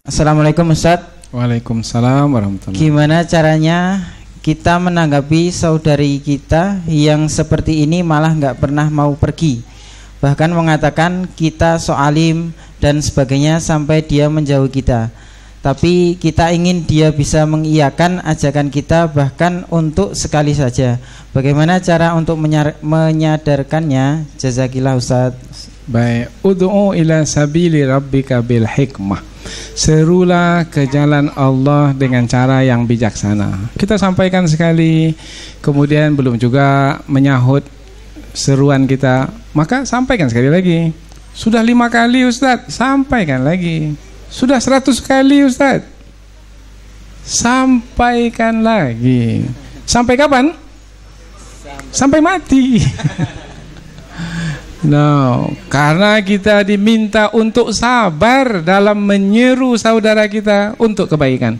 Assalamualaikum Ustaz. Waalaikumsalam warahmatullahi wabarakatuh. Gimana caranya kita menanggapi saudari kita yang seperti ini malah nggak pernah mau pergi, bahkan mengatakan kita soalim dan sebagainya sampai dia menjauh kita. Tapi kita ingin dia bisa mengiyakan ajakan kita bahkan untuk sekali saja. Bagaimana cara untuk menyadarkannya? Jazakillah Ustaz. Baik, ud'u ila sabili rabbika bil hikmah. Serulah ke jalan Allah dengan cara yang bijaksana. Kita sampaikan sekali, kemudian belum juga menyahut seruan kita, maka sampaikan sekali lagi. Sudah 5 kali Ustaz, sampaikan lagi. Sudah 100 kali Ustaz, sampaikan lagi. Sampai kapan? Sampai mati. No, karena kita diminta untuk sabar dalam menyeru saudara kita untuk kebaikan.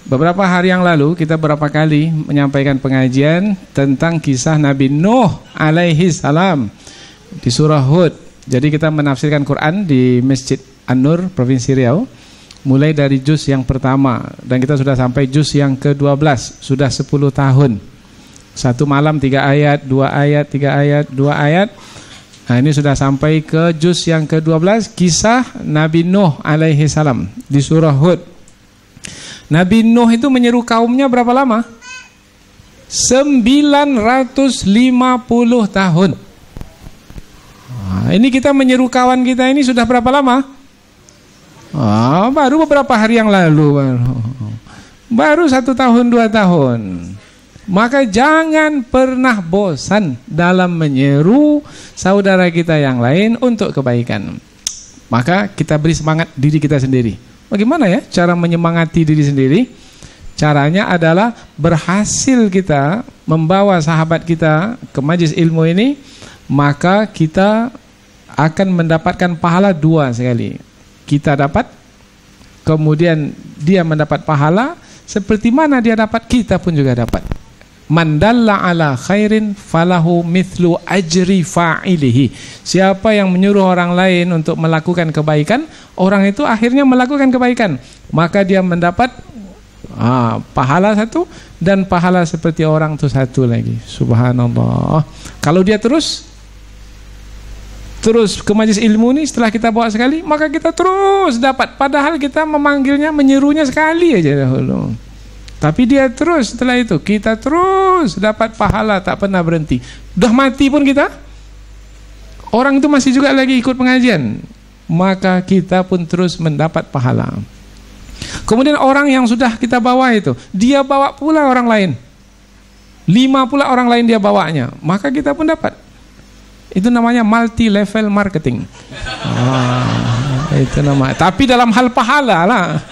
Beberapa hari yang lalu kita berapa kali menyampaikan pengajian tentang kisah Nabi Nuh alaihi salam di surah Hud. Jadi kita menafsirkan Quran di Masjid An-Nur, Provinsi Riau, mulai dari juz yang pertama, dan kita sudah sampai juz yang ke-12, sudah 10 tahun. Satu malam 3 ayat, 2 ayat, 3 ayat, 2 ayat. Nah, ini sudah sampai ke juz yang ke-12, kisah Nabi Nuh alaihi salam di surah Hud. Nabi Nuh itu menyeru kaumnya berapa lama? 950 tahun. Nah, ini kita menyeru kawan kita ini sudah berapa lama? Baru beberapa hari yang lalu, baru 1 tahun 2 tahun. Maka jangan pernah bosan dalam menyeru saudara kita yang lain untuk kebaikan. Maka kita beri semangat diri kita sendiri. Bagaimana ya cara menyemangati diri sendiri? Caranya adalah berhasil kita membawa sahabat kita ke majelis ilmu ini, maka kita akan mendapatkan pahala 2 sekali. Kita dapat, kemudian dia mendapat pahala, seperti mana dia dapat, kita pun juga dapat. Man dalla ala khairin falahu mithlu ajri fa'ilihi. Siapa yang menyuruh orang lain untuk melakukan kebaikan, orang itu akhirnya melakukan kebaikan, maka dia mendapat pahala 1 dan pahala seperti orang itu 1 lagi. Subhanallah. Kalau dia terus ke majelis ilmu ini, setelah kita bawa sekali, maka kita terus dapat. Padahal kita memanggilnya, menyerunya sekali aja dahulu. Tapi dia terus setelah itu, kita terus dapat pahala, tak pernah berhenti. Udah mati pun kita, orang itu masih juga lagi ikut pengajian, maka kita pun terus mendapat pahala. Kemudian orang yang sudah kita bawa itu, dia bawa pula orang lain, 5 pula orang lain dia bawanya, maka kita pun dapat. Itu namanya multi level marketing. Itu namanya. Tapi dalam hal pahala lah.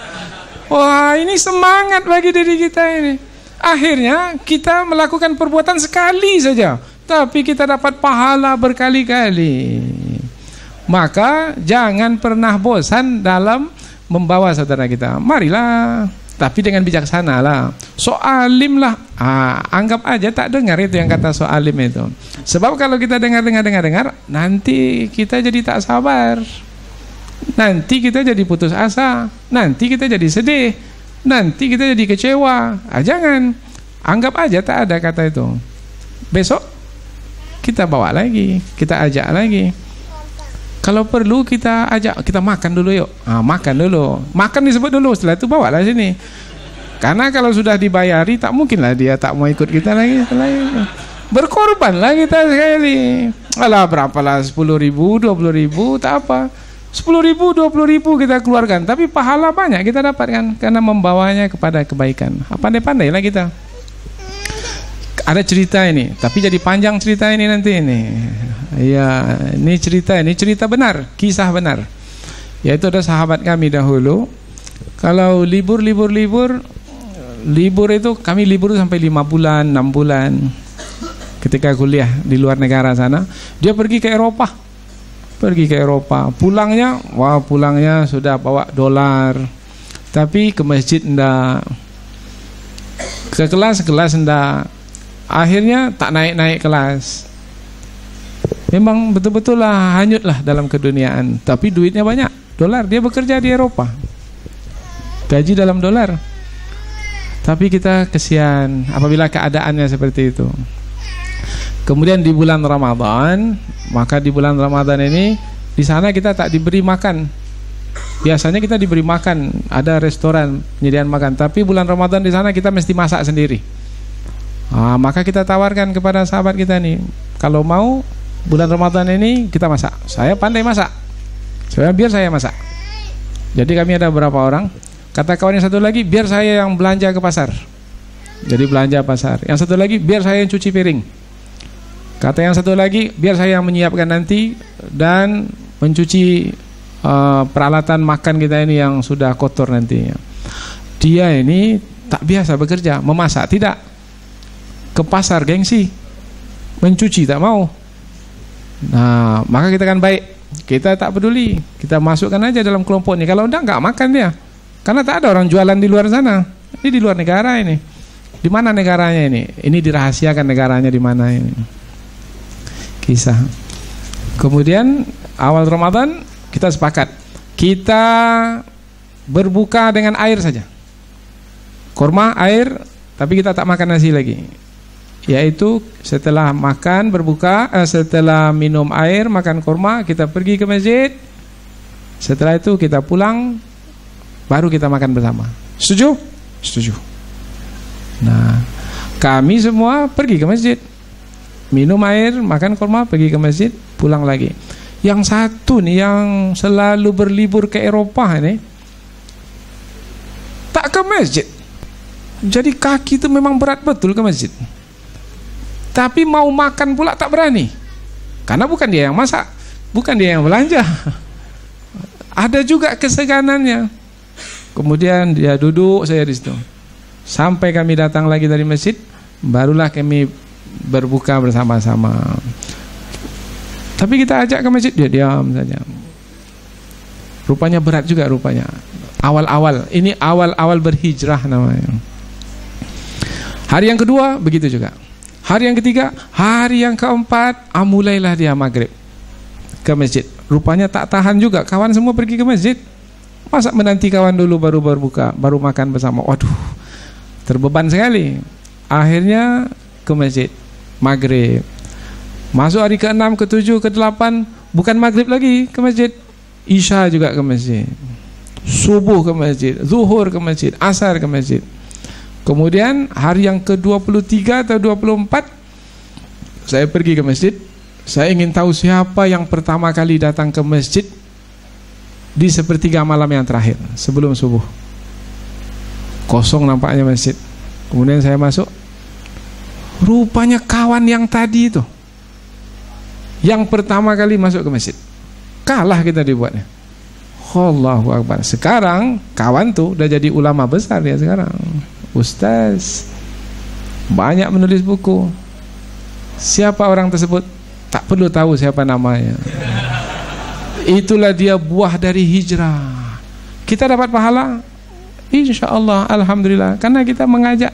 Wah, ini semangat bagi diri kita ini. Akhirnya kita melakukan perbuatan sekali saja, tapi kita dapat pahala berkali-kali. Maka jangan pernah bosan dalam membawa saudara kita. Marilah, tapi dengan bijaksana lah. Soalim lah, anggap aja tak dengar itu yang kata soalim itu. Sebab kalau kita dengar, nanti kita jadi tak sabar, nanti kita jadi putus asa, nanti kita jadi sedih, nanti kita jadi kecewa. Jangan, anggap aja tak ada kata itu. Besok kita bawa lagi, kita ajak lagi. Kalau perlu kita ajak, kita makan dulu yuk. Makan dulu, makan disebut dulu, setelah itu bawalah sini. Karena kalau sudah dibayari, tak mungkinlah dia tak mau ikut kita lagi. Berkorbanlah kita sekali. Alah, berapalah, 10.000, 20.000, tak apa. 10.000, 20.000 kita keluarkan, tapi pahala banyak kita dapatkan karena membawanya kepada kebaikan. Pandai-pandailah kita. Ada cerita ini, tapi jadi panjang cerita ini nanti ini. Ya, ini cerita benar, kisah benar. Yaitu ada sahabat kami dahulu, kalau libur itu kami libur sampai 5 bulan, 6 bulan. Ketika kuliah di luar negara sana, dia pergi ke Eropa. Pulangnya sudah bawa dolar, tapi ke masjid enggak, ke kelas enggak. Akhirnya tak naik kelas. Memang betul-betul lah hanyutlah dalam keduniaan. Tapi duitnya banyak, dolar. Dia bekerja di Eropa, gaji dalam dolar. Tapi kita kesian apabila keadaannya seperti itu. Kemudian di bulan Ramadan, maka di bulan Ramadan ini di sana kita tak diberi makan. Biasanya kita diberi makan, ada restoran penyediaan makan. Tapi bulan Ramadan di sana kita mesti masak sendiri. Maka kita tawarkan kepada sahabat kita nih, kalau mau bulan Ramadan ini kita masak. Saya pandai masak, biar saya masak. Jadi kami ada beberapa orang. Kata kawan yang satu lagi, biar saya yang belanja ke pasar. Jadi belanja pasar. Yang satu lagi, biar saya yang cuci piring. Kata yang satu lagi, biar saya yang menyiapkan nanti dan mencuci peralatan makan kita ini yang sudah kotor nantinya. Dia ini tak biasa bekerja, memasak tidak. Ke pasar gengsi, mencuci tak mau. Nah, maka kita kan baik, kita tak peduli, kita masukkan aja dalam kelompok ini. Kalau enggak makan dia, karena tak ada orang jualan di luar sana. Ini di luar negara ini. Di mana negaranya ini? Ini dirahasiakan negaranya di mana ini. Kisah. Kemudian awal Ramadan kita sepakat, kita berbuka dengan air saja. Kurma, air, tapi kita tak makan nasi lagi. Yaitu setelah makan berbuka, setelah minum air, makan kurma, kita pergi ke masjid. Setelah itu kita pulang, baru kita makan bersama. Setuju? Setuju. Nah, kami semua pergi ke masjid, minum air, makan kurma, pergi ke masjid, pulang lagi. Yang satu nih yang selalu berlibur ke Eropa ini tak ke masjid. Jadi kaki itu memang berat betul ke masjid. Tapi mau makan pula tak berani. Karena bukan dia yang masak, bukan dia yang belanja. Ada juga keseganannya. Kemudian dia duduk saya di situ. Sampai kami datang lagi dari masjid, barulah kami berbuka bersama-sama. Tapi kita ajak ke masjid, dia diam saja. Rupanya berat juga rupanya. Awal-awal, ini awal-awal berhijrah namanya. Hari yang kedua begitu juga. Hari yang ketiga, hari yang keempat, mulailah dia maghrib ke masjid. Rupanya tak tahan juga, kawan semua pergi ke masjid. Masa menanti kawan dulu baru berbuka, baru makan bersama. Waduh, terbeban sekali. Akhirnya ke masjid, maghrib. Masuk hari ke-6, ke-7, ke-8, bukan maghrib lagi ke masjid, isya juga ke masjid, subuh ke masjid, zuhur ke masjid, asar ke masjid. Kemudian hari yang ke-23 atau 24 saya pergi ke masjid. Saya ingin tahu siapa yang pertama kali datang ke masjid di sepertiga malam yang terakhir sebelum subuh. Kosong nampaknya masjid. Kemudian saya masuk, rupanya kawan yang tadi itu yang pertama kali masuk ke masjid. Kalah kita dibuatnya. Allahu Akbar. Sekarang kawan tuh udah jadi ulama besar ya sekarang. Ustaz, banyak menulis buku. Siapa orang tersebut? Tak perlu tahu siapa namanya. Itulah dia buah dari hijrah. Kita dapat pahala, insya Allah, alhamdulillah. Karena kita mengajak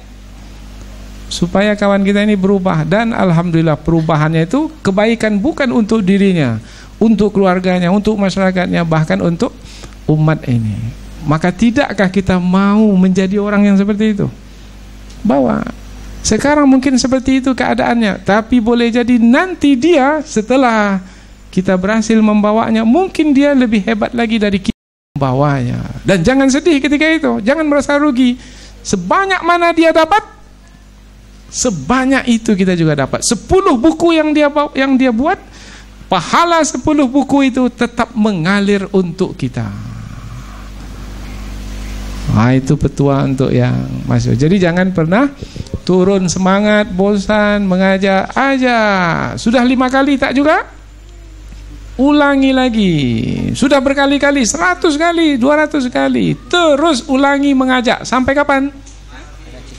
supaya kawan kita ini berubah. Dan alhamdulillah perubahannya itu kebaikan bukan untuk dirinya, untuk keluarganya, untuk masyarakatnya, bahkan untuk umat ini. Maka tidakkah kita mau menjadi orang yang seperti itu? Bahwa sekarang mungkin seperti itu keadaannya, tapi boleh jadi nanti dia setelah kita berhasil membawanya, mungkin dia lebih hebat lagi dari kita membawanya. Dan jangan sedih ketika itu, jangan merasa rugi. Sebanyak mana dia dapat, sebanyak itu kita juga dapat. 10 buku yang dia buat, pahala 10 buku itu tetap mengalir untuk kita. Nah, itu petua untuk yang masuk. Jadi jangan pernah turun semangat, bosan, mengajak aja. Sudah 5 kali tak juga? Ulangi lagi. Sudah berkali-kali, 100 kali, 200 kali. Terus ulangi mengajak. Sampai kapan?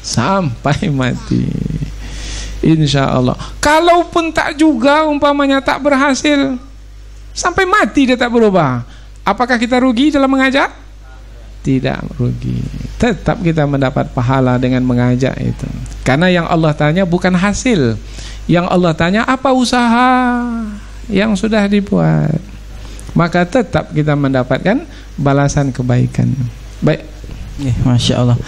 Sampai mati. Insya Allah. Kalaupun tak juga, umpamanya tak berhasil, sampai mati dia tak berubah, apakah kita rugi dalam mengajak? Tidak rugi. Tetap kita mendapat pahala dengan mengajak itu. Karena yang Allah tanya bukan hasil. Yang Allah tanya apa usaha yang sudah dibuat, maka tetap kita mendapatkan balasan kebaikan. Baik. Masya Allah.